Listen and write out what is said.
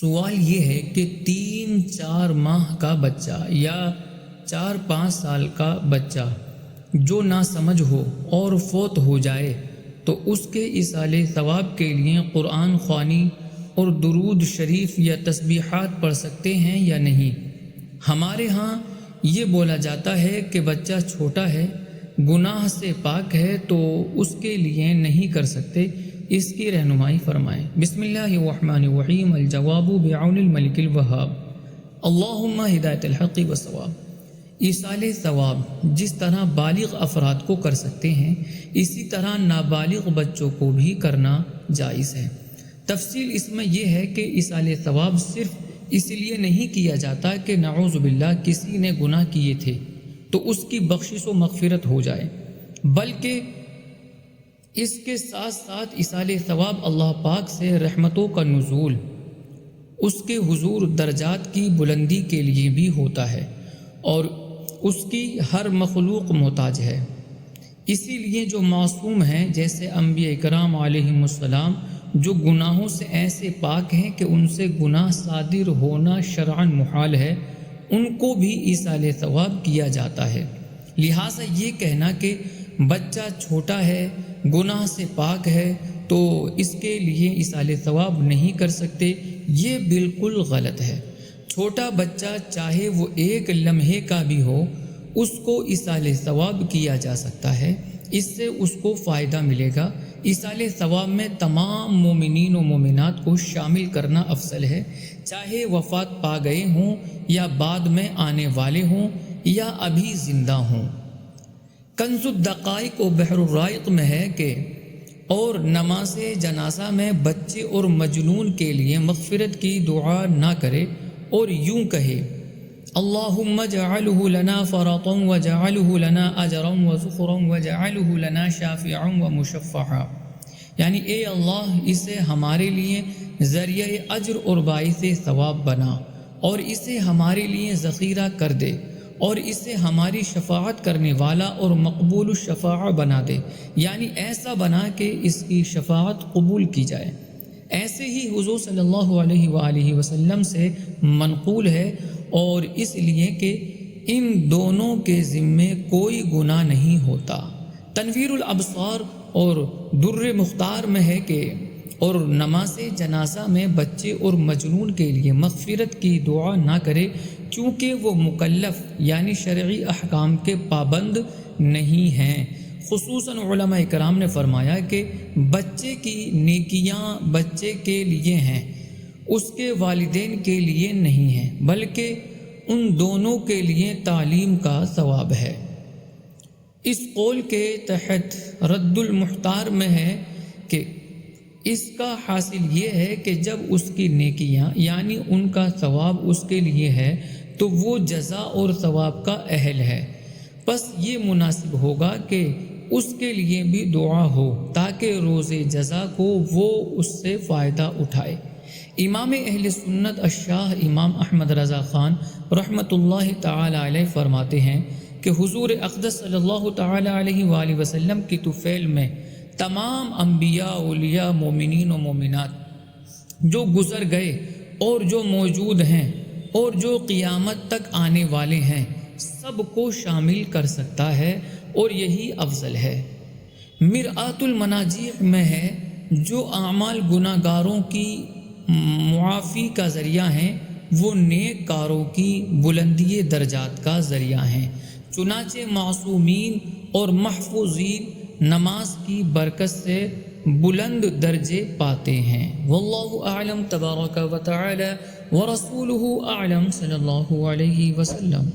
سوال یہ ہے کہ 3-4 ماہ کا بچہ یا 4-5 سال کا بچہ جو ناسمجھ ہو اور فوت ہو جائے تو اس کے ایصال ثواب کے لیے قرآن خوانی اور درود شریف یا تسبیحات پڑھ سکتے ہیں یا نہیں؟ ہمارے ہاں یہ بولا جاتا ہے کہ بچہ چھوٹا ہے، گناہ سے پاک ہے، تو اس کے لیے نہیں کر سکتے۔ اس کی رہنمائی فرمائیں۔ بسم اللہ الرحمن الرحیم۔ الجواب بعون الملک الوہاب۔ اللہم ہدایت الحق والصواب۔ ایصال ثواب جس طرح بالغ افراد کو کر سکتے ہیں، اسی طرح نابالغ بچوں کو بھی کرنا جائز ہے۔ تفصیل اس میں یہ ہے کہ ایصال ثواب صرف اس لیے نہیں کیا جاتا کہ نعوذ باللہ کسی نے گناہ کیے تھے تو اس کی بخشش و مغفرت ہو جائے، بلکہ اس کے ساتھ ساتھ ایصال ثواب اللہ پاک سے رحمتوں کا نزول، اس کے حضور درجات کی بلندی کے لیے بھی ہوتا ہے، اور اس کی ہر مخلوق محتاج ہے۔ اسی لیے جو معصوم ہیں جیسے انبیاء کرام علیہم السلام، جو گناہوں سے ایسے پاک ہیں کہ ان سے گناہ صادر ہونا شرعاً محال ہے، ان کو بھی ایصال ثواب کیا جاتا ہے۔ لہٰذا یہ کہنا کہ بچہ چھوٹا ہے، گناہ سے پاک ہے، تو اس کے لیے ایصال ثواب نہیں کر سکتے، یہ بالکل غلط ہے۔ چھوٹا بچہ چاہے وہ 1 لمحے کا بھی ہو، اس کو ایصال ثواب کیا جا سکتا ہے، اس سے اس کو فائدہ ملے گا۔ ایصال ثواب میں تمام مومنین و مومنات کو شامل کرنا افضل ہے، چاہے وفات پا گئے ہوں یا بعد میں آنے والے ہوں یا ابھی زندہ ہوں۔ کنز الدقائق و بحر الرائق میں ہے کہ اور نماز جنازہ میں بچے اور مجنون کے لیے مغفرت کی دعا نہ کرے اور یوں کہے: اللہم اجعلہ لنا فرطا وجعلہ لنا اجرا وذخرا وجعلہ لنا شافعا ومشفعا، یعنی اے اللہ اسے ہمارے لیے ذریعہ اجر اور باعث ثواب بنا، اور اسے ہمارے لیے ذخیرہ کر دے، اور اسے ہماری شفاعت کرنے والا اور مقبول الشفاعہ بنا دے، یعنی ایسا بنا کہ اس کی شفاعت قبول کی جائے۔ ایسے ہی حضور صلی اللہ علیہ وآلہ وسلم سے منقول ہے، اور اس لیے کہ ان دونوں کے ذمے کوئی گناہ نہیں ہوتا۔ تنویر الابصار اور در مختار میں ہے کہ اور نماز جنازہ میں بچے اور مجنون کے لیے مغفرت کی دعا نہ کرے، کیونکہ وہ مکلف یعنی شرعی احکام کے پابند نہیں ہیں۔ خصوصاً علماء کرام نے فرمایا کہ بچے کی نیکیاں بچے کے لیے ہیں، اس کے والدین کے لیے نہیں ہیں، بلکہ ان دونوں کے لیے تعلیم کا ثواب ہے۔ اس قول کے تحت رد المحتار میں ہے کہ اس کا حاصل یہ ہے کہ جب اس کی نیکیاں یعنی ان کا ثواب اس کے لیے ہے تو وہ جزا اور ثواب کا اہل ہے، بس یہ مناسب ہوگا کہ اس کے لیے بھی دعا ہو تاکہ روز جزا کو وہ اس سے فائدہ اٹھائے۔ امام اہل سنت الشاہ امام احمد رضا خان رحمۃ اللہ تعالی علیہ فرماتے ہیں کہ حضور اقدس صلی اللہ تعالی علیہ وآلہ وسلم کی طفیل میں تمام انبیاء، اولیاء، مومنین و مومنات جو گزر گئے اور جو موجود ہیں اور جو قیامت تک آنے والے ہیں، سب کو شامل کر سکتا ہے، اور یہی افضل ہے۔ مرآت المناجیح میں ہے جو اعمال گناہ گاروں کی معافی کا ذریعہ ہیں، وہ نیک کاروں کی بلندی درجات کا ذریعہ ہیں، چنانچہ معصومین اور محفوظین نماز کی برکت سے بلند درجے پاتے ہیں۔ واللہ اعلم تبارک و تعالی ورسولہ اعلم صلی اللہ علیہ وسلم۔